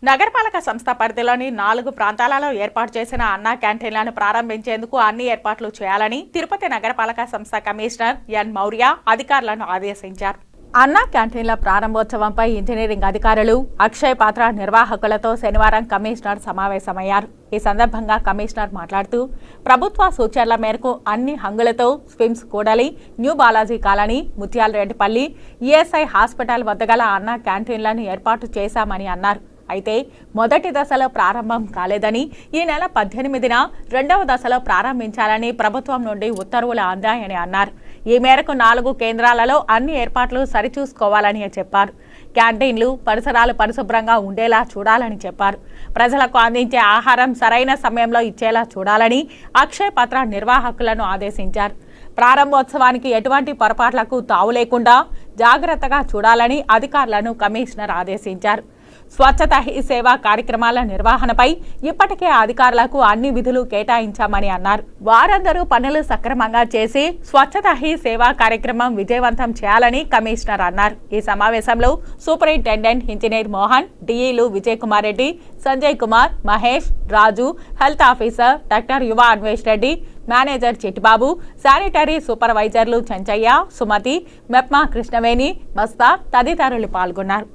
నగరపాలక సంస్థ పరిధిలోని 4 ప్రాంతాలలో ఏర్పాటు చేసిన అన్నా క్యాంటీన్లను ప్రారంభించేందుకు అన్ని ఏర్పాట్లు చేయాలని తిరుపతి నగరపాలక సంస్థ కమిషనర్ ఎన్ మౌర్య అధికారులను ఆదేశించారు. అన్నా క్యాంటీన్ల ప్రారంభోత్సవంపై ఇంజనీరింగ్ అధికారులు, అక్షయ్ పాత్ర నిర్వాహకులతో శనివారం కమిషనర్ సమావేశమయ్యారు. ఈ సందర్భంగా కమిషనర్ మాట్లాడుతూ ప్రభుత్వ సూచనల మేరకు అన్ని హంగులతో స్విమ్స్ కూడలి, new Balaji colony, Muthyalareddipalli, ESI hospital వద్ద గల అన్నా క్యాంటీన్లను ఏర్పాటు చేశామని అన్నారు. అయితే మొదటి దశలో ప్రారంభం కాలేదని, ఈ నెల 18న రెండవ దశలో ప్రారంభించాలని ప్రభుత్వం నుండి ఉత్తర్వులు అందాయని అన్నారు. ఈ మేరకు 4 కేంద్రాలలో అన్ని ఏర్పాట్లు సరిచూసుకోవాలని చెప్పారు. క్యాంటీన్లు, పరిసరాలు పరిశుభ్రంగా ఉండేలా చూడాలని చెప్పారు. ప్రజలకు అందించే ఆహారం సరైన సమయంలో ఇచ్చేలా చూడాలని అక్షయ్ పాత్ర నిర్వాహకులను ఆదేశించారు. ప్రారంభోత్సవానికి ఎటువంటి పొరపాట్లకు తావు లేకుండా జాగ్రత్తగా చూడాలని అధికారులను కమిషనర్ ఆదేశించారు. స్వచ్ఛత హీ సేవా కార్యక్రమాల నిర్వహణపై ఇప్పటికే అధికారులకు అన్ని విధులు కేటాయించామని అన్నారు. వారందరూ పనులు సక్రమంగా చేసి స్వచ్ఛత హీ సేవా కార్యక్రమం విజయవంతం చేయాలని కమిషనర్ అన్నారు. ఈ సమావేశంలో సూపరింటెండెంట్ ఇంజనీర్ మోహన్, డిఈలు విజయ్ కుమార్ రెడ్డి, సంజయ్ కుమార్, మహేష్, రాజు, హెల్త్ ఆఫీసర్ డాక్టర్ యువ అన్వేష్ రెడ్డి, మేనేజర్ చిట్టిబాబు, శానిటరీ సూపర్వైజర్లు చెంచయ్య, సుమతి, మెప్మా కృష్ణవేణి, మస్తా తదితరులు పాల్గొన్నారు.